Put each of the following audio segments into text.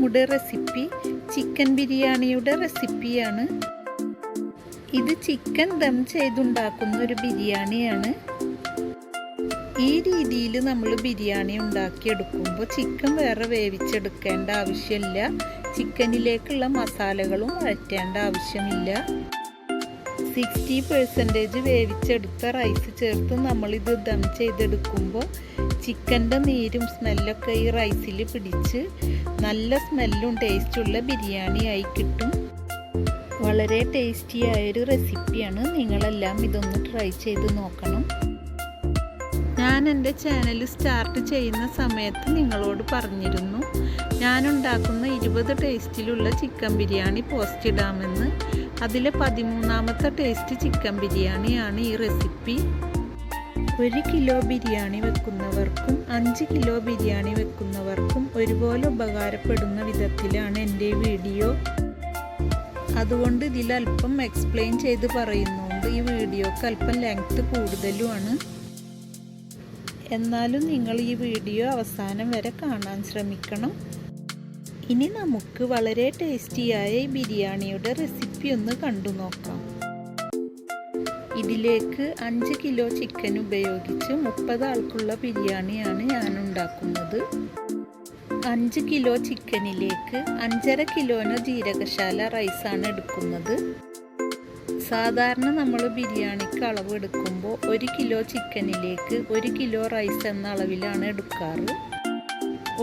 നമ്മുടെ recipe chicken ബിരിയാണിയുടെ റെസിപ്പിയാണ്. ഇത് ചിക്കൻ ദം ചെയ്തുണ്ടാക്കുന്ന ഒരു ബിരിയാണിയാണ്. ഈ രീതിയിൽ നമ്മൾ ബിരിയാണി ഉണ്ടാക്കിയെടുക്കുമ്പോൾ ചിക്കൻ വേറെ വേവിച്ചെടുക്കേണ്ട ആവശ്യമില്ല. ചിക്കനിലേക്കുള്ള മസാലകളും വഴറ്റേണ്ട ആവശ്യമില്ല. 60% വേവിച്ചെടുത്ത റൈസ് ചേർത്ത് നമ്മളിത് ദം ചെയ്തെടുക്കുമ്പോൾ ചിക്കൻ്റെ നീരും സ്മെല്ലൊക്കെ ഈ റൈസിൽ പിടിച്ച് നല്ല സ്മെല്ലും ടേസ്റ്റുള്ള ബിരിയാണി ആയി കിട്ടും. വളരെ ടേസ്റ്റിയായൊരു റെസിപ്പിയാണ്. നിങ്ങളെല്ലാം ഇതൊന്ന് ട്രൈ ചെയ്ത് നോക്കണം. ഞാൻ എൻ്റെ ചാനൽ സ്റ്റാർട്ട് ചെയ്യുന്ന സമയത്ത് നിങ്ങളോട് പറഞ്ഞിരുന്നു ഞാനുണ്ടാക്കുന്ന 20 ടേസ്റ്റിലുള്ള ചിക്കൻ ബിരിയാണി പോസ്റ്റ് ഇടാമെന്ന്. അതിലെ 13ാമത്തെ ടേസ്റ്റ് ചിക്കൻ ബിരിയാണിയാണ് ഈ റെസിപ്പി. 1 കിലോ ബിരിയാണി വെക്കുന്നവർക്കും 5 കിലോ ബിരിയാണി വെക്കുന്നവർക്കും ഒരുപോലെ ഉപകാരപ്പെടുന്ന വിധത്തിലാണ് എൻ്റെ വീഡിയോ. അതുകൊണ്ട് ഇതിലല്പം എക്സ്പ്ലെയിൻ ചെയ്ത് പറയുന്നുണ്ട്. ഈ വീഡിയോക്ക് അല്പം ലെങ്ത് കൂടുതലുമാണ്. എന്നാലും നിങ്ങൾ ഈ വീഡിയോ അവസാനം വരെ കാണാൻ ശ്രമിക്കണം. ഇനി നമുക്ക് വളരെ ടേസ്റ്റിയായ ഈ ബിരിയാണിയുടെ റെസിപ്പി ഒന്ന് കണ്ടു നോക്കാം. ഇതിലേക്ക് 5 കിലോ ചിക്കൻ ഉപയോഗിച്ച് 30 ആൾക്കുള്ള ബിരിയാണിയാണ് ഞാൻ ഉണ്ടാക്കുന്നത്. 5 കിലോ ചിക്കനിലേക്ക് 5.5 കിലോന് ജീരകശാല റൈസാണ് എടുക്കുന്നത്. സാധാരണ നമ്മൾ ബിരിയാണിക്ക് അളവ് എടുക്കുമ്പോൾ 1 കിലോ ചിക്കനിലേക്ക് 1 കിലോ റൈസ് എന്ന അളവിലാണ് എടുക്കാറ്.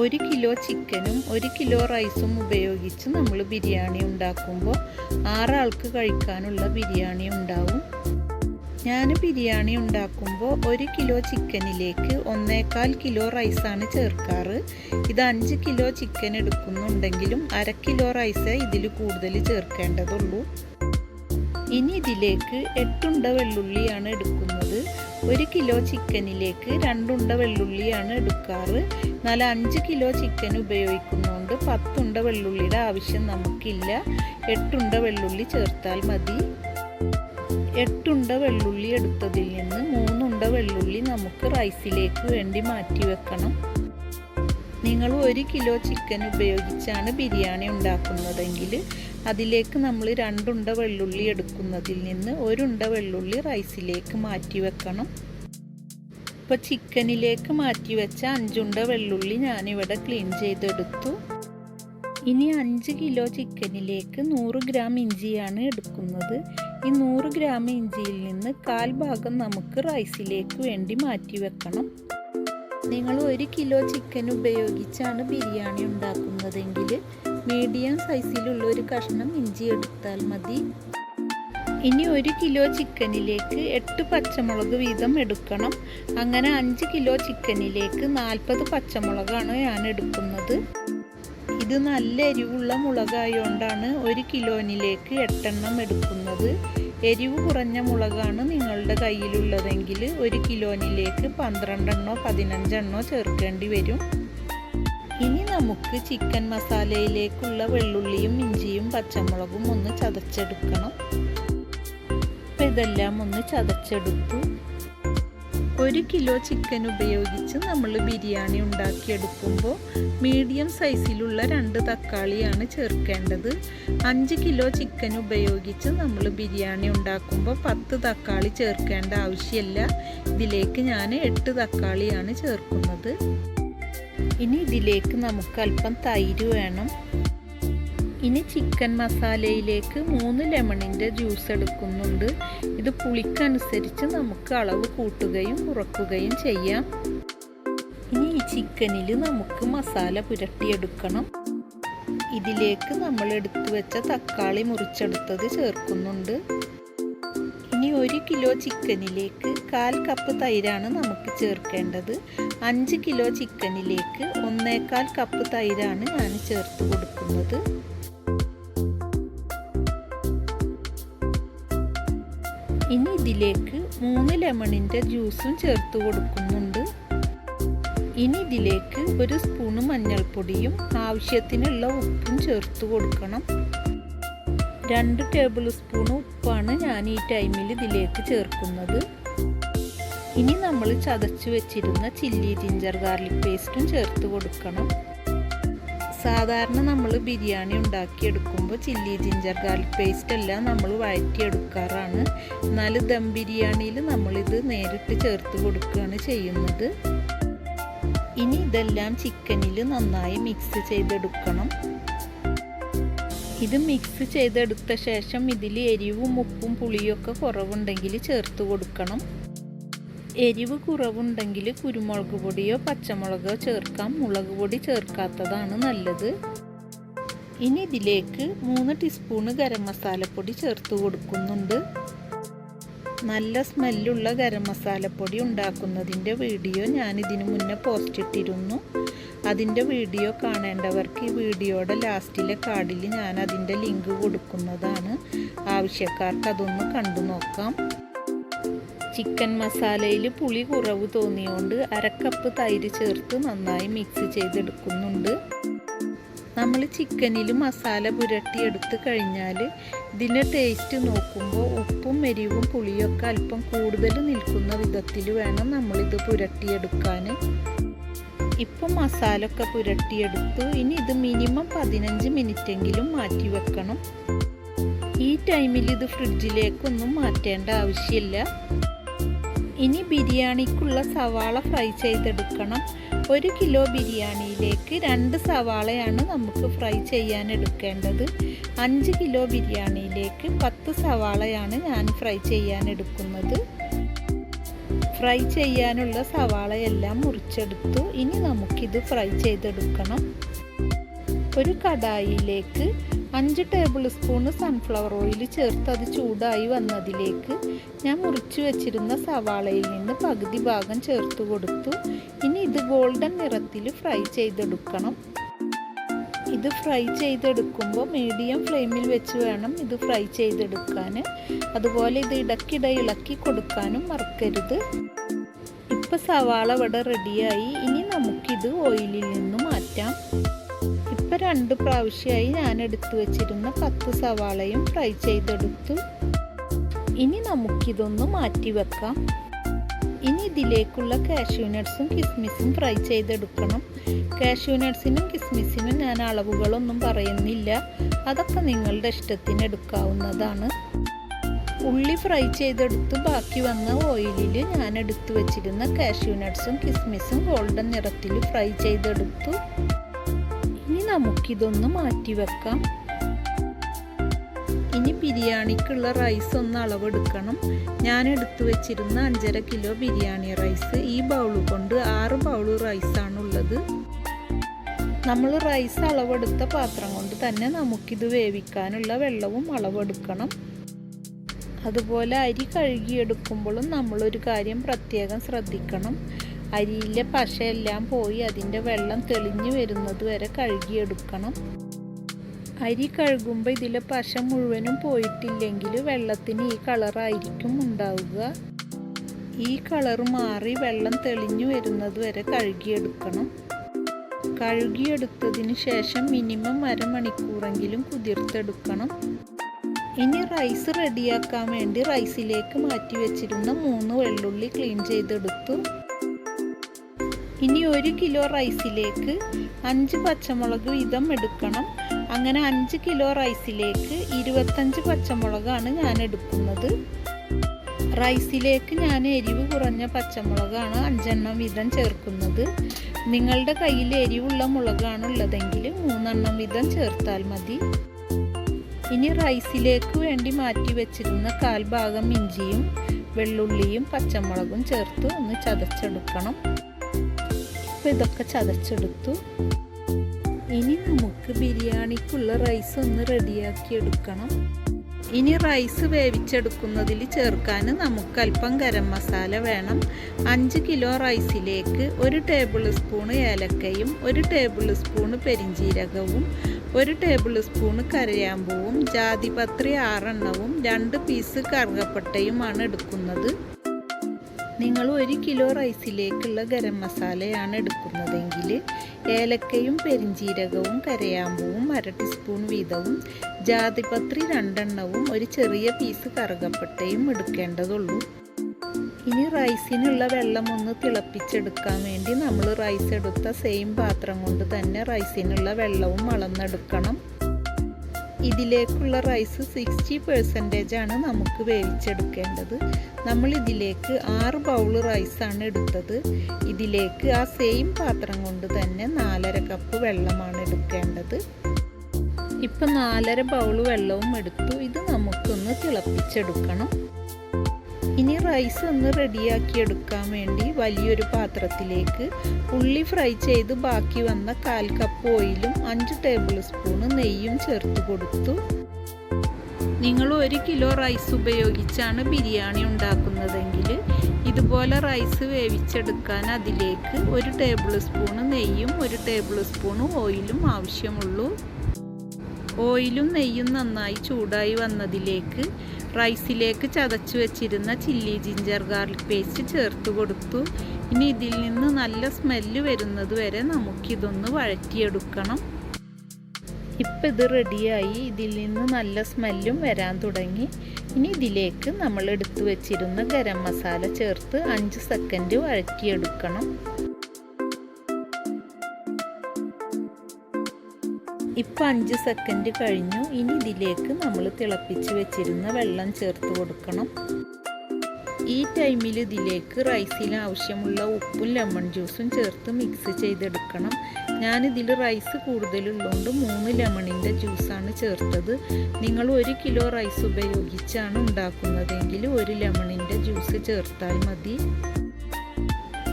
1 കിലോ ചിക്കനും 1 കിലോ റൈസും ഉപയോഗിച്ച് നമ്മൾ ബിരിയാണി ഉണ്ടാക്കുമ്പോൾ 6 ആൾക്ക് കഴിക്കാനുള്ള ബിരിയാണി ഉണ്ടാവും. ഞാൻ ബിരിയാണി ഉണ്ടാക്കുമ്പോൾ 1 കിലോ ചിക്കനിലേക്ക് 1.25 കിലോ റൈസാണ് ചേർക്കാറ്. ഇത് 5 കിലോ ചിക്കൻ എടുക്കുന്നുണ്ടെങ്കിലും 1/2 കിലോ റൈസ് ഇതിൽ കൂടുതൽ ചേർക്കേണ്ടതുള്ളൂ. ഇനി ഇതിലേക്ക് 8 ഉണ്ട വെള്ളുള്ളിയാണ് എടുക്കുന്നത്. 1 കിലോ ചിക്കനിലേക്ക് 2 ഉണ്ട വെള്ളുള്ളിയാണ് എടുക്കാറ്. എന്നാൽ 5 കിലോ ചിക്കൻ ഉപയോഗിക്കുന്നതുകൊണ്ട് 10 ഉണ്ട വെള്ളുള്ളിയുടെ ആവശ്യം നമുക്കില്ല. 8 ഉണ്ട വെള്ളുള്ളി ചേർത്താൽ മതി. 8 ഉണ്ട വെള്ളുള്ളി എടുത്തതിൽ നിന്ന് 3 ഉണ്ട വെള്ളുള്ളി നമുക്ക് റൈസിലേക്ക് വേണ്ടി മാറ്റി വെക്കണം. നിങ്ങൾ 1 കിലോ ചിക്കൻ ഉപയോഗിച്ചാണ് ബിരിയാണി ഉണ്ടാക്കുന്നതെങ്കിൽ അതിലേക്ക് നമ്മൾ 2 ഉണ്ട വെള്ളുള്ളി എടുക്കുന്നതിൽ നിന്ന് 1 ഉണ്ട വെള്ളുള്ളി റൈസിലേക്ക് മാറ്റി വെക്കണം. ഇപ്പോൾ ചിക്കനിലേക്ക് മാറ്റി വെച്ച 5 ഉണ്ട വെള്ളുള്ളി ഞാനിവിടെ ക്ലീൻ ചെയ്തെടുത്തു. ഇനി 5 കിലോ ചിക്കനിലേക്ക് 100 ഗ്രാം ഇഞ്ചിയാണ് എടുക്കുന്നത്. ഈ 100 ഗ്രാം ഇഞ്ചിയിൽ നിന്ന് 1/4 ഭാഗം നമുക്ക് റൈസിലേക്ക് വേണ്ടി മാറ്റി വെക്കണം. നിങ്ങൾ 1 കിലോ ചിക്കൻ ഉപയോഗിച്ചാണ് ബിരിയാണി ഉണ്ടാക്കുന്നതെങ്കിൽ മീഡിയം സൈസിലുള്ള ഒരു കഷ്ണം ഇഞ്ചി എടുത്താൽ മതി. ഇനി 1 കിലോ ചിക്കനിലേക്ക് 8 പച്ചമുളക് വീതം എടുക്കണം. അങ്ങനെ 5 കിലോ ചിക്കനിലേക്ക് 40 പച്ചമുളകാണ് ഞാൻ എടുക്കുന്നത്. ഇത് നല്ല എരിവുള്ള മുളകായതുകൊണ്ടാണ് 1 കിലോനിലേക്ക് 8 എണ്ണം എടുക്കുന്നത്. എരിവ് കുറഞ്ഞ മുളകാണ് നിങ്ങളുടെ കയ്യിലുള്ളതെങ്കിൽ 1 കിലോനിലേക്ക് 12 എണ്ണോ 15 എണ്ണോ ചേർക്കേണ്ടി വരും. ഇനി നമുക്ക് ചിക്കൻ മസാലയിലേക്കുള്ള വെള്ളുള്ളിയും ഇഞ്ചിയും പച്ചമുളകും ഒന്ന് ചതച്ചെടുക്കണം. അപ്പോൾ ഇതെല്ലാം ഒന്ന് ചതച്ചെടുത്തു. 1 കിലോ ചിക്കൻ ഉപയോഗിച്ച് നമ്മൾ ബിരിയാണി ഉണ്ടാക്കിയെടുക്കുമ്പോൾ മീഡിയം സൈസിലുള്ള 2 തക്കാളിയാണ് ചേർക്കേണ്ടത്. 5 കിലോ ചിക്കൻ ഉപയോഗിച്ച് നമ്മൾ ബിരിയാണി ഉണ്ടാക്കുമ്പോൾ 10 തക്കാളി ചേർക്കേണ്ട ആവശ്യമില്ല. ഇതിലേക്ക് ഞാൻ 8 തക്കാളിയാണ് ചേർക്കുന്നത്. ഇനി ഇതിലേക്ക് നമുക്ക് അല്പം തൈര് വേണം. ഇനി ചിക്കൻ മസാലയിലേക്ക് 3 ലെമണിൻ്റെ ജ്യൂസ് എടുക്കുന്നുണ്ട്. ഇത് പുളിക്കനുസരിച്ച് നമുക്ക് അളവ് കൂട്ടുകയും കുറയ്ക്കുകയും ചെയ്യാം. ഇനി ഈ ചിക്കനിൽ നമുക്ക് മസാല പുരട്ടിയെടുക്കണം. ഇതിലേക്ക് നമ്മൾ എടുത്തു വെച്ച തക്കാളി മുറിച്ചെടുത്തത് ചേർക്കുന്നുണ്ട്. ഇനി 1 കിലോ ചിക്കനിലേക്ക് 1/4 കപ്പ് തൈരാണ് നമുക്ക് ചേർക്കേണ്ടത്. 5 കിലോ ചിക്കനിലേക്ക് 1.25 കപ്പ് തൈരാണ് ഞാൻ ചേർത്ത് കൊടുക്കുന്നത്. ഇനി ഇതിലേക്ക് 3 ലെമണിൻ്റെ ജ്യൂസും ചേർത്ത് കൊടുക്കുന്നുണ്ട്. ഇനി ഇതിലേക്ക് 1 സ്പൂണ് മഞ്ഞൾപ്പൊടിയും ആവശ്യത്തിനുള്ള ഉപ്പും ചേർത്ത് കൊടുക്കണം. 2 ടേബിൾ സ്പൂൺ ഉപ്പാണ് ഞാൻ ഈ ടൈമിൽ ഇതിലേക്ക് ചേർക്കുന്നത്. ഇനി നമ്മൾ ചതച്ചു വെച്ചിരുന്ന ചില്ലി ജിഞ്ചർ ഗാർലിക് പേസ്റ്റും ചേർത്ത് കൊടുക്കണം. സാധാരണ നമ്മൾ ബിരിയാണി ഉണ്ടാക്കിയെടുക്കുമ്പോൾ ചില്ലി ജിഞ്ചർ ഗാർലിക് പേസ്റ്റ് എല്ലാം നമ്മൾ വഴറ്റിയെടുക്കാറാണ്. എന്നാൽ ദം ബിരിയാണിയിൽ നമ്മളിത് നേരിട്ട് ചേർത്ത് കൊടുക്കുകയാണ് ചെയ്യുന്നത്. ഇനി ഇതെല്ലാം ചിക്കനിൽ നന്നായി മിക്സ് ചെയ്തെടുക്കണം. ഇത് മിക്സ് ചെയ്തെടുത്ത ശേഷം ഇതിൽ എരിവും ഉപ്പും പുളിയൊക്കെ കുറവുണ്ടെങ്കിൽ ചേർത്ത് കൊടുക്കണം. എരിവ് കുറവുണ്ടെങ്കിൽ കുരുമുളക് പൊടിയോ പച്ചമുളകോ ചേർക്കാം. മുളക് പൊടി ചേർക്കാത്തതാണ് നല്ലത്. ഇനി ഇതിലേക്ക് 3 ടീസ്പൂൺ ഗരം മസാലപ്പൊടി ചേർത്ത് കൊടുക്കുന്നുണ്ട്. നല്ല സ്മെല്ലുള്ള ഗരം മസാലപ്പൊടി ഉണ്ടാക്കുന്നതിൻ്റെ വീഡിയോ ഞാൻ ഇതിനു മുന്നേ പോസ്റ്റ് ഇട്ടിരുന്നു. അതിൻ്റെ വീഡിയോ കാണേണ്ടവർക്ക് ഈ വീഡിയോയുടെ ലാസ്റ്റിലെ കാർഡിൽ ഞാൻ അതിൻ്റെ ലിങ്ക് കൊടുക്കുന്നതാണ്. ആവശ്യക്കാർക്ക് അതൊന്ന് കണ്ടു നോക്കാം. ചിക്കൻ മസാലയിൽ പുളി കുറവ് തോന്നിയുകൊണ്ട് 1/2 കപ്പ് തൈര് ചേർത്ത് നന്നായി മിക്സ് ചെയ്തെടുക്കുന്നുണ്ട്. നമ്മൾ ചിക്കനിൽ മസാല പുരട്ടിയെടുത്ത് കഴിഞ്ഞാൽ ഇതിൻ്റെ ടേസ്റ്റ് നോക്കുമ്പോൾ ഉപ്പും എരിവും പുളിയൊക്കെ അല്പം കൂടുതൽ നിൽക്കുന്ന വിധത്തിൽ വേണം നമ്മളിത് പുരട്ടിയെടുക്കാൻ. ഇപ്പം മസാല ഒക്കെ പുരട്ടിയെടുത്തു. ഇനി ഇത് മിനിമം 15 മിനിറ്റെങ്കിലും മാറ്റി വെക്കണം. ഈ ടൈമിൽ ഇത് ഫ്രിഡ്ജിലേക്കൊന്നും മാറ്റേണ്ട ആവശ്യമില്ല. ഇനി ബിരിയാണിക്കുള്ള സവാള ഫ്രൈ ചെയ്തെടുക്കണം. 1 കിലോ ബിരിയാണിയിലേക്ക് 2 സവാളയാണ് നമുക്ക് ഫ്രൈ ചെയ്യാൻ എടുക്കേണ്ടത്. 5 കിലോ ബിരിയാണിയിലേക്ക് 10 സവാളയാണ് ഞാൻ ഫ്രൈ ചെയ്യാൻ എടുക്കുന്നത്. ഫ്രൈ ചെയ്യാനുള്ള സവാളയെല്ലാം മുറിച്ചെടുത്തു. ഇനി നമുക്കിത് ഫ്രൈ ചെയ്തെടുക്കണം. ഒരു കടായിലേക്ക് 5 ടേബിൾ സ്പൂൺ സൺഫ്ലവർ ഓയിൽ ചേർത്ത് അത് ചൂടായി വന്നതിലേക്ക് ഞാൻ മുറിച്ചു വെച്ചിരുന്ന സവാളയിൽ നിന്ന് പകുതി ഭാഗം ചേർത്ത് കൊടുത്തു. ഇനി ഇത് ഗോൾഡൻ നിറത്തിൽ ഫ്രൈ ചെയ്തെടുക്കണം. ഇത് ഫ്രൈ ചെയ്തെടുക്കുമ്പോൾ മീഡിയം ഫ്ലെയിമിൽ വെച്ച് വേണം ഇത് ഫ്രൈ ചെയ്തെടുക്കാൻ. അതുപോലെ ഇത് ഇടയ്ക്കിടെ ഇളക്കി കൊടുക്കാനും മറക്കരുത്. ഇപ്പം സവാള ഇവിടെ റെഡിയായി. ഇനി നമുക്കിത് ഓയിലിൽ നിന്ന് മാറ്റാം. ഇപ്പം 2 പ്രാവശ്യമായി ഞാൻ എടുത്തു വെച്ചിരുന്ന 10 സവാളയും ഫ്രൈ ചെയ്തെടുത്തു. ഇനി നമുക്കിതൊന്ന് മാറ്റി വെക്കാം. ഇനി ഇതിലേക്കുള്ള കാഷ്യൂ നട്ട്സും കിസ്മിസും ഫ്രൈ ചെയ്തെടുക്കണം. കാഷ്യൂ നട്ട്സിനും കിസ്മിസിനും ഞാൻ അളവുകളൊന്നും പറയുന്നില്ല. അതൊക്കെ നിങ്ങളുടെ ഇഷ്ടത്തിന് എടുക്കാവുന്നതാണ്. ഉള്ളി ഫ്രൈ ചെയ്തെടുത്ത് ബാക്കി വന്ന ഓയിലിൽ ഞാൻ എടുത്തു വെച്ചിരുന്ന കാഷ്യൂ നട്ട്സും കിസ്മിസും ഗോൾഡൻ നിറത്തിൽ ഫ്രൈ ചെയ്തെടുത്തു. ഇനി നമുക്കിതൊന്ന് മാറ്റി വെക്കാം. ഇനി ബിരിയാണിക്കുള്ള റൈസ് ഒന്ന് അളവെടുക്കണം. ഞാൻ എടുത്തു വെച്ചിരുന്ന 5.5 കിലോ ബിരിയാണി റൈസ് ഈ ബൗൾ കൊണ്ട് 6 ബൗൾ റൈസാണുള്ളത്. നമ്മൾ റൈസ് അളവെടുത്ത പാത്രം കൊണ്ട് തന്നെ നമുക്കിത് വേവിക്കാനുള്ള വെള്ളവും അളവെടുക്കണം. അതുപോലെ അരി കഴുകിയെടുക്കുമ്പോഴും നമ്മളൊരു കാര്യം പ്രത്യേകം ശ്രദ്ധിക്കണം. അരിയിലെ പശയെല്ലാം പോയി അതിൻ്റെ വെള്ളം തെളിഞ്ഞു വരുന്നത് വരെ കഴുകിയെടുക്കണം. അരി കഴുകുമ്പോൾ ഇതിലെ പശ മുഴുവനും പോയിട്ടില്ലെങ്കിൽ വെള്ളത്തിന് ഈ കളറായിരിക്കും ഉണ്ടാവുക. ഈ കളർ മാറി വെള്ളം തെളിഞ്ഞു വരുന്നത് വരെ കഴുകിയെടുക്കണം. കഴുകിയെടുത്തതിന് ശേഷം മിനിമം 1/2 മണിക്കൂറെങ്കിലും കുതിർത്തെടുക്കണം. ഇനി റൈസ് റെഡിയാക്കാൻ വേണ്ടി റൈസിലേക്ക് മാറ്റി വെച്ചിരുന്ന 3 വെള്ളുള്ളി ക്ലീൻ ചെയ്തെടുത്തു. ഇനി 1 കിലോ റൈസിലേക്ക് 5 പച്ചമുളക് വീതം എടുക്കണം. അങ്ങനെ 5 കിലോ റൈസിലേക്ക് 25 പച്ചമുളകാണ് ഞാൻ എടുക്കുന്നത്. റൈസിലേക്ക് ഞാൻ എരിവ് കുറഞ്ഞ പച്ചമുളകാണ് 5 എണ്ണം വീതം ചേർക്കുന്നത്. നിങ്ങളുടെ കയ്യിൽ എരിവുള്ള മുളകാണ് ഉള്ളതെങ്കിൽ 3 എണ്ണം വീതം ചേർത്താൽ മതി. ഇനി റൈസിലേക്ക് വേണ്ടി മാറ്റി വെച്ചിരുന്ന 1/4 ഭാഗം ഇഞ്ചിയും വെള്ളുള്ളിയും പച്ചമുളകും ചേർത്ത് ഒന്ന് ചതച്ചെടുക്കണം. ഇപ്പോൾ ഇതൊക്കെ ചതച്ചെടുത്തു. ഇനി നമുക്ക് ബിരിയാണിക്കുള്ള റൈസ് ഒന്ന് റെഡിയാക്കി എടുക്കണം. ഇനി റൈസ് വേവിച്ചെടുക്കുന്നതിൽ ചേർക്കാൻ നമുക്ക് അല്പം ഗരം മസാല വേണം. 5 കിലോ റൈസിലേക്ക് 1 ടേബിൾ സ്പൂൺ ഏലക്കയും 1 ടേബിൾ സ്പൂൺ പെരിഞ്ജീരകവും 1 ടേബിൾ സ്പൂൺ കരയാമ്പൂവും ജാതിപത്രി 6 എണ്ണവും 2 പീസ് കറുകപ്പട്ടയുമാണ് എടുക്കുന്നത്. നിങ്ങൾ 1 കിലോ റൈസിലേക്കുള്ള ഗരം മസാലയാണ് എടുക്കുന്നതെങ്കിൽ ഏലക്കയും പെരിഞ്ജീരകവും കരയാമ്പൂവും 1/2 ടീസ്പൂൺ വീതവും ജാതിപത്രി 2 എണ്ണവും 1 ചെറിയ പീസ് കറുകപ്പട്ടയും എടുക്കേണ്ടതുള്ളൂ. ഇനി റൈസിനുള്ള വെള്ളം ഒന്ന് തിളപ്പിച്ചെടുക്കാൻ വേണ്ടി നമ്മൾ റൈസ് എടുത്ത സെയിം പാത്രം കൊണ്ട് തന്നെ റൈസിനുള്ള വെള്ളവും അളന്നെടുക്കണം. ഇതിലേക്കുള്ള റൈസ് 60% ആണ് നമുക്ക് വേവിച്ചെടുക്കേണ്ടത്. നമ്മൾ ഇതിലേക്ക് 6 ബൗൾ റൈസാണ് എടുത്തത്. ഇതിലേക്ക് ആ സെയിം പാത്രം കൊണ്ട് തന്നെ 4.5 കപ്പ് വെള്ളമാണ് എടുക്കേണ്ടത്. ഇപ്പം 4.5 ബൗൾ വെള്ളവും എടുത്തു. ഇത് നമുക്കൊന്ന് തിളപ്പിച്ചെടുക്കണം. ഇനി റൈസ് ഒന്ന് റെഡിയാക്കി എടുക്കാൻ വേണ്ടി വലിയൊരു പാത്രത്തിലേക്ക് ഉള്ളി ഫ്രൈ ചെയ്ത് ബാക്കി വന്ന 1/4 കപ്പ് ഓയിലും 5 ടേബിൾ സ്പൂൺ നെയ്യും ചേർത്ത് കൊടുത്തു. നിങ്ങൾ 1 കിലോ റൈസ് ഉപയോഗിച്ചാണ് ബിരിയാണി ഉണ്ടാക്കുന്നതെങ്കിൽ ഇതുപോലെ റൈസ് വേവിച്ചെടുക്കാൻ അതിലേക്ക് 1 ടേബിൾ സ്പൂൺ നെയ്യും 1 ടേബിൾ സ്പൂൺ ഓയിലും ആവശ്യമുള്ളൂ. ഓയിലും നെയ്യും നന്നായി ചൂടായി വന്നതിലേക്ക് റൈസിലേക്ക് ചതച്ചു വെച്ചിരുന്ന ചില്ലി ജിഞ്ചർ ഗാർലിക് പേസ്റ്റ് ചേർത്ത് കൊടുത്തു. ഇനി ഇതിൽ നിന്ന് നല്ല സ്മെല്ല് വരുന്നത് വരെ നമുക്കിതൊന്ന് വഴറ്റിയെടുക്കണം. ഇപ്പം ഇത് റെഡിയായി. ഇതിൽ നിന്ന് നല്ല സ്മെല്ലും വരാൻ തുടങ്ങി. ഇനി ഇതിലേക്ക് നമ്മൾ എടുത്തു വെച്ചിരുന്ന ഗരം മസാല ചേർത്ത് 5 സെക്കൻഡ് വഴറ്റിയെടുക്കണം. ഇപ്പം 5 സെക്കൻഡ് കഴിഞ്ഞു. ഇനി ഇതിലേക്ക് നമ്മൾ തിളപ്പിച്ച് വെച്ചിരുന്ന വെള്ളം ചേർത്ത് കൊടുക്കണം. ഈ ടൈമിൽ ഇതിലേക്ക് റൈസിന് ആവശ്യമുള്ള ഉപ്പും ലെമൺ ജ്യൂസും ചേർത്ത് മിക്സ് ചെയ്തെടുക്കണം. ഞാനിതിൽ റൈസ് കൂടുതലുള്ളതുകൊണ്ട് 3 ലെമണിൻ്റെ ജ്യൂസാണ് ചേർത്തത്. നിങ്ങൾ 1 കിലോ റൈസ് ഉപയോഗിച്ചാണ് ഉണ്ടാക്കുന്നതെങ്കിൽ 1 ലെമണിൻ്റെ ജ്യൂസ് ചേർത്താൽ മതി.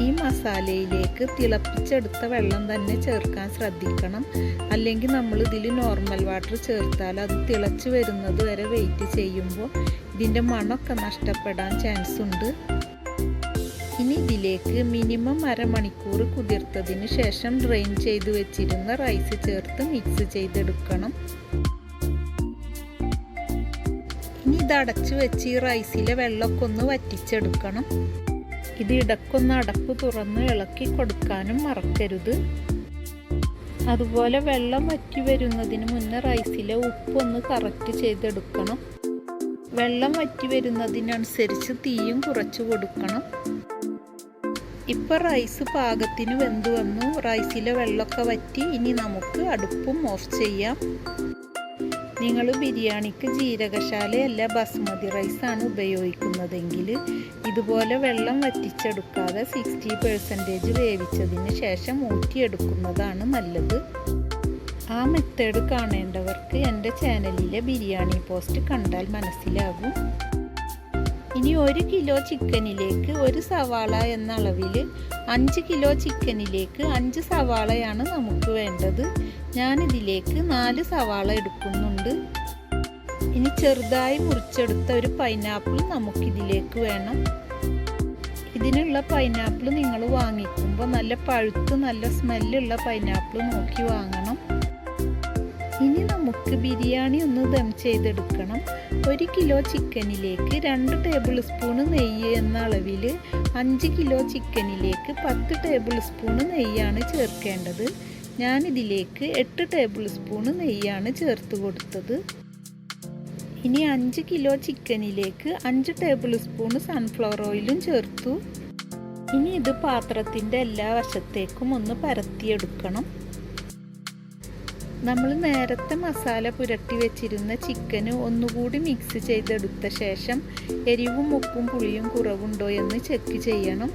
ഈ മസാലയിലേക്ക് തിളപ്പിച്ചെടുത്ത വെള്ളം തന്നെ ചേർക്കാൻ ശ്രദ്ധിക്കണം. അല്ലെങ്കിൽ നമ്മൾ ഇതിൽ നോർമൽ വാട്ടർ ചേർത്താൽ അത് തിളച്ച് വരുന്നത് വരെ വെയിറ്റ് ചെയ്യുമ്പോൾ ഇതിൻ്റെ മണമൊക്കെ നഷ്ടപ്പെടാൻ ചാൻസ് ഉണ്ട്. ഇനി ഇതിലേക്ക് മിനിമം അരമണിക്കൂർ കുതിർത്തതിന് ശേഷം ഡ്രെയിൻ ചെയ്ത് വെച്ചിരുന്ന റൈസ് ചേർത്ത് മിക്സ് ചെയ്തെടുക്കണം. ഇനി ഇത് അടച്ചു വെച്ച് ഈ റൈസിലെ വെള്ളമൊക്കെ ഒന്ന് വറ്റിച്ചെടുക്കണം. ഇത് ഇടയ്ക്കൊന്ന് അടപ്പ് തുറന്ന് ഇളക്കി കൊടുക്കാനും മറക്കരുത്. അതുപോലെ വെള്ളം വറ്റി വരുന്നതിന് മുന്നേ റൈസിലെ ഉപ്പൊന്ന് കറക്റ്റ് ചെയ്തെടുക്കണം. വെള്ളം വറ്റി വരുന്നതിനനുസരിച്ച് തീയും കുറച്ച് കൊടുക്കണം. ഇപ്പോൾ റൈസ് പാകത്തിന് വെന്ത് വന്നു. റൈസിലെ വെള്ളമൊക്കെ വറ്റി. ഇനി നമുക്ക് അടുപ്പും ഓഫ് ചെയ്യാം. നിങ്ങൾ ബിരിയാണിക്ക് ജീരകശാലയല്ല ബസ്മതി റൈസാണ് ഉപയോഗിക്കുന്നതെങ്കിൽ ഇതുപോലെ വെള്ളം വറ്റിച്ചെടുക്കാതെ 60% വേവിച്ചതിന് ശേഷം ഊറ്റിയെടുക്കുന്നതാണ് നല്ലത്. ആ മെത്തേഡ് കാണേണ്ടവർക്ക് എൻ്റെ ചാനലിലെ ബിരിയാണി പോസ്റ്റ് കണ്ടാൽ മനസ്സിലാകും. ഇനി 1 കിലോ ചിക്കനിലേക്ക് 1 സവാള എന്ന അളവിൽ 5 കിലോ ചിക്കനിലേക്ക് 5 സവാളയാണ് നമുക്ക് വേണ്ടത്. ഞാനിതിലേക്ക് 4 സവാള എടുക്കുന്നുണ്ട്. ഇനി ചെറുതായി മുറിച്ചെടുത്ത ഒരു പൈനാപ്പിൾ നമുക്കിതിലേക്ക് വേണം. ഇതിനുള്ള പൈനാപ്പിൾ നിങ്ങൾ വാങ്ങിക്കുമ്പോൾ നല്ല പഴുത്ത് നല്ല സ്മെല്ലുള്ള പൈനാപ്പിൾ നോക്കി വാങ്ങണം. ഇനി നമുക്ക് ബിരിയാണി ഒന്ന് ദം ചെയ്തെടുക്കണം. 1 കിലോ ചിക്കനിലേക്ക് 2 ടേബിൾ സ്പൂൺ നെയ്യ് എന്ന അളവിൽ 5 കിലോ ചിക്കനിലേക്ക് 10 ടേബിൾ സ്പൂൺ നെയ്യാണ് ചേർക്കേണ്ടത്. ഞാനിതിലേക്ക് 8 ടേബിൾ സ്പൂൺ നെയ്യാണ് ചേർത്ത് കൊടുത്തത്. ഇനി 5 കിലോ ചിക്കനിലേക്ക് 5 ടേബിൾ സ്പൂൺ സൺഫ്ലവർ ഓയിലും ചേർത്തു. ഇനി ഇത് പാത്രത്തിൻ്റെ എല്ലാ വശത്തേക്കും ഒന്ന് പരത്തിയെടുക്കണം. നമ്മൾ നേരത്തെ മസാല പുരട്ടി വെച്ചിരുന്ന ചിക്കന് ഒന്നുകൂടി മിക്സ് ചെയ്തെടുത്ത ശേഷം എരിവും ഉപ്പും പുളിയും കുറവുണ്ടോ എന്ന് ചെക്ക് ചെയ്യണം.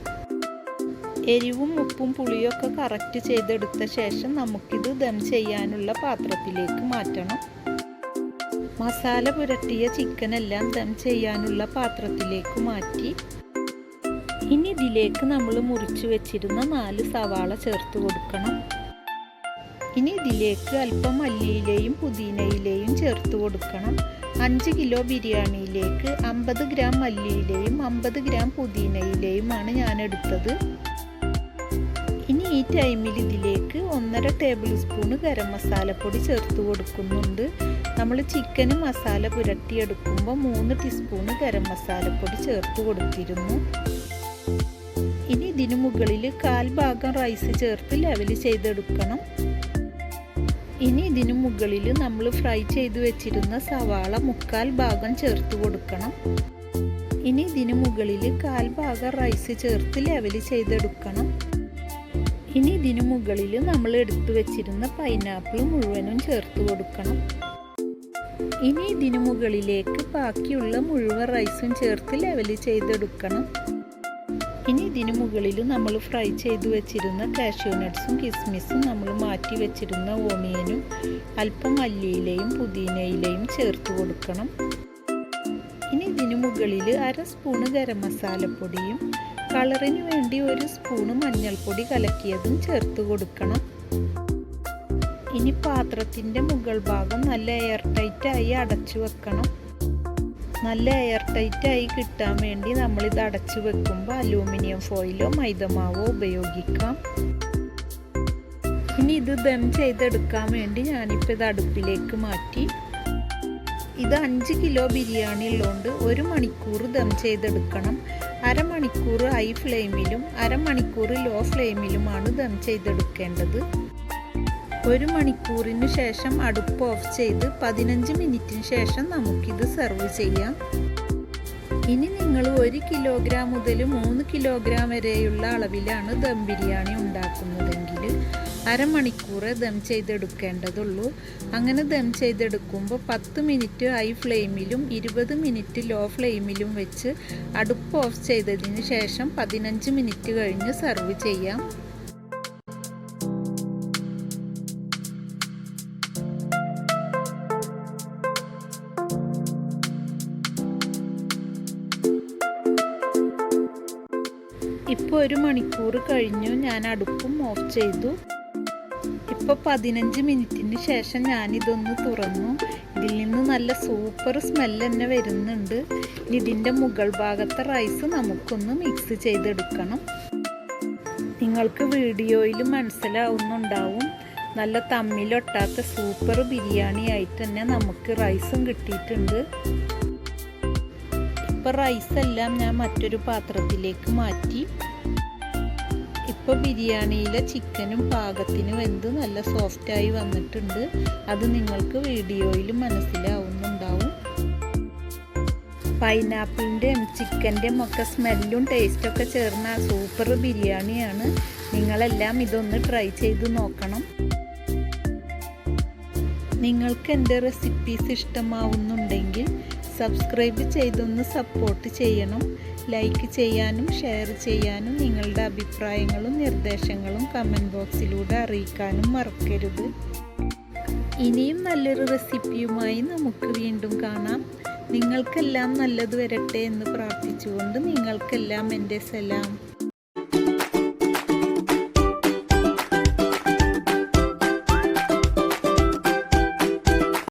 എരിവും ഉപ്പും പുളിയൊക്കെ കറക്റ്റ് ചെയ്തെടുത്ത ശേഷം നമുക്കിത് ദം ചെയ്യാനുള്ള പാത്രത്തിലേക്ക് മാറ്റണം. മസാല പുരട്ടിയ ചിക്കനെല്ലാം ദം ചെയ്യാനുള്ള പാത്രത്തിലേക്ക് മാറ്റി. ഇനി ഇതിലേക്ക് നമ്മൾ മുറിച്ച് വെച്ചിരുന്ന 4 സവാള ചേർത്ത് കൊടുക്കണം. ഇനി ഇതിലേക്ക് അല്പം മല്ലിയിലയും പുതിനയിലയും ചേർത്ത് കൊടുക്കണം. 5 കിലോ ബിരിയാണിയിലേക്ക് 50 ഗ്രാം മല്ലിയിലയും 50 ഗ്രാം പുതിനയിലയുമാണ് ഞാൻ എടുത്തത്. ഇനി ഈ ടൈമിൽ ഇതിലേക്ക് 1.5 ടേബിൾ സ്പൂൺ ഗരം മസാലപ്പൊടി ചേർത്ത് കൊടുക്കുന്നുണ്ട്. നമ്മൾ ചിക്കന് മസാല പുരട്ടിയെടുക്കുമ്പോൾ 3 ടീസ്പൂൺ ഗരം മസാലപ്പൊടി ചേർത്ത് കൊടുത്തിരുന്നു. ഇനി ഇതിന് മുകളിൽ 1/4 ഭാഗം റൈസ് ചേർത്ത് ലെവൽ ചെയ്തെടുക്കണം. ഇനി ഇതിനു മുകളിൽ നമ്മൾ ഫ്രൈ ചെയ്ത് വെച്ചിരുന്ന സവാള 3/4 ഭാഗം ചേർത്ത് കൊടുക്കണം. ഇനി ഇതിന് മുകളിൽ 1/4 ഭാഗം റൈസ് ചേർത്ത് ലെവൽ ചെയ്തെടുക്കണം. ഇനി ഇതിന് മുകളിൽ നമ്മൾ എടുത്തു വെച്ചിരുന്ന പൈനാപ്പിൾ മുഴുവനും ചേർത്ത് കൊടുക്കണം. ഇനി ഇതിന് മുകളിലേക്ക് ബാക്കിയുള്ള മുഴുവൻ റൈസും ചേർത്ത് ലെവൽ ചെയ്തെടുക്കണം. ഇനി ഇതിന് മുകളിൽ നമ്മൾ ഫ്രൈ ചെയ്തു വെച്ചിരുന്ന കാഷ്യൂ നട്ട്സും കിസ്മിസും നമ്മൾ മാറ്റി വെച്ചിരുന്ന ഓണിയനും അല്പം മല്ലിയിലയും പുതിനയിലയും ചേർത്ത് കൊടുക്കണം. ഇനി ഇതിന് മുകളിൽ 1/2 സ്പൂണ് ഗരം മസാലപ്പൊടിയും കളറിന് വേണ്ടി 1 സ്പൂണ് മഞ്ഞൾപ്പൊടി കലക്കിയതും ചേർത്ത് കൊടുക്കണം. ഇനി പാത്രത്തിൻ്റെ മുകൾ ഭാഗം നല്ല എയർ ടൈറ്റായി അടച്ചു വെക്കണം. നല്ല എയർ ടൈറ്റായി കിട്ടാൻ വേണ്ടി നമ്മളിത് അടച്ചു വെക്കുമ്പോൾ അലൂമിനിയം ഫോയിലോ മൈദമാവോ ഉപയോഗിക്കാം. ഇനി ഇത് ദം ചെയ്തെടുക്കാൻ വേണ്ടി ഞാനിപ്പോൾ ഇത് അടുപ്പിലേക്ക് മാറ്റി. ഇത് 5 കിലോ ബിരിയാണി ഉള്ളതുകൊണ്ട് 1 മണിക്കൂർ ദം ചെയ്തെടുക്കണം. അരമണിക്കൂർ ഹൈ ഫ്ലെയിമിലും അരമണിക്കൂർ ലോ ഫ്ലെയിമിലുമാണ് ദം ചെയ്തെടുക്കേണ്ടത്. 1 മണിക്കൂറിന് ശേഷം അടുപ്പ് ഓഫ് ചെയ്ത് 15 മിനിറ്റിന് ശേഷം നമുക്കിത് സെർവ് ചെയ്യാം. ഇനി നിങ്ങൾ 1 കിലോഗ്രാം മുതൽ 3 കിലോഗ്രാം വരെയുള്ള അളവിലാണ് ദം ബിരിയാണി ഉണ്ടാക്കുന്നതെങ്കിൽ അരമണിക്കൂർ ദം ചെയ്തെടുക്കേണ്ടതുള്ളൂ. അങ്ങനെ ദം ചെയ്തെടുക്കുമ്പോൾ 10 മിനിറ്റ് ഹൈ ഫ്ലെയിമിലും 20 മിനിറ്റ് ലോ ഫ്ലെയിമിലും വെച്ച് അടുപ്പ് ഓഫ് ചെയ്തതിന് ശേഷം 15 മിനിറ്റ് കഴിഞ്ഞ് സെർവ് ചെയ്യാം. ഇപ്പോൾ 1 മണിക്കൂർ കഴിഞ്ഞു. ഞാൻ അടുപ്പും ഓഫ് ചെയ്തു. ഇപ്പോൾ 15 മിനിറ്റിന് ശേഷം ഞാനിതൊന്ന് തുറന്നു. ഇതിൽ നിന്ന് നല്ല സൂപ്പർ സ്മെല്ല് തന്നെ വരുന്നുണ്ട്. ഇതിൻ്റെ മുകൾ ഭാഗത്തെ റൈസ് നമുക്കൊന്ന് മിക്സ് ചെയ്തെടുക്കണം. നിങ്ങൾക്ക് വീഡിയോയിൽ മനസ്സിലാവുന്നുണ്ടാവും, നല്ല തമ്മിലൊട്ടാത്ത സൂപ്പർ ബിരിയാണി ആയിട്ട് തന്നെ നമുക്ക് റൈസും കിട്ടിയിട്ടുണ്ട്. ഇപ്പോൾ റൈസെല്ലാം ഞാൻ മറ്റൊരു പാത്രത്തിലേക്ക് മാറ്റി. ഇപ്പോൾ ബിരിയാണിയിലെ ചിക്കനും പാകത്തിന് വെന്ത് നല്ല സോഫ്റ്റായി വന്നിട്ടുണ്ട്. അത് നിങ്ങൾക്ക് വീഡിയോയിൽ മനസ്സിലാവുന്നുണ്ടാവും. പൈനാപ്പിളിൻ്റെയും ചിക്കൻ്റെയും ഒക്കെ സ്മെല്ലും ടേസ്റ്റൊക്കെ ചേർന്ന സൂപ്പർ ബിരിയാണിയാണ്. നിങ്ങളെല്ലാം ഇതൊന്ന് ട്രൈ ചെയ്ത് നോക്കണം. നിങ്ങൾക്ക് എൻ്റെ റെസിപ്പീസ് ഇഷ്ടമാവുന്നുണ്ടെങ്കിൽ സബ്സ്ക്രൈബ് ചെയ്തൊന്ന് സപ്പോർട്ട് ചെയ്യണം. ലൈക്ക് ചെയ്യാനും ഷെയർ ചെയ്യാനും നിങ്ങളുടെ അഭിപ്രായങ്ങളും നിർദ്ദേശങ്ങളും കമൻറ്റ് ബോക്സിലൂടെ അറിയിക്കാനും മറക്കരുത്. ഇനിയും നല്ലൊരു റെസിപ്പിയുമായി നമുക്ക് വീണ്ടും കാണാം. നിങ്ങൾക്കെല്ലാം നല്ലത് വരട്ടെ എന്ന് പ്രാർത്ഥിച്ചുകൊണ്ട് നിങ്ങൾക്കെല്ലാം എൻ്റെ സലാം.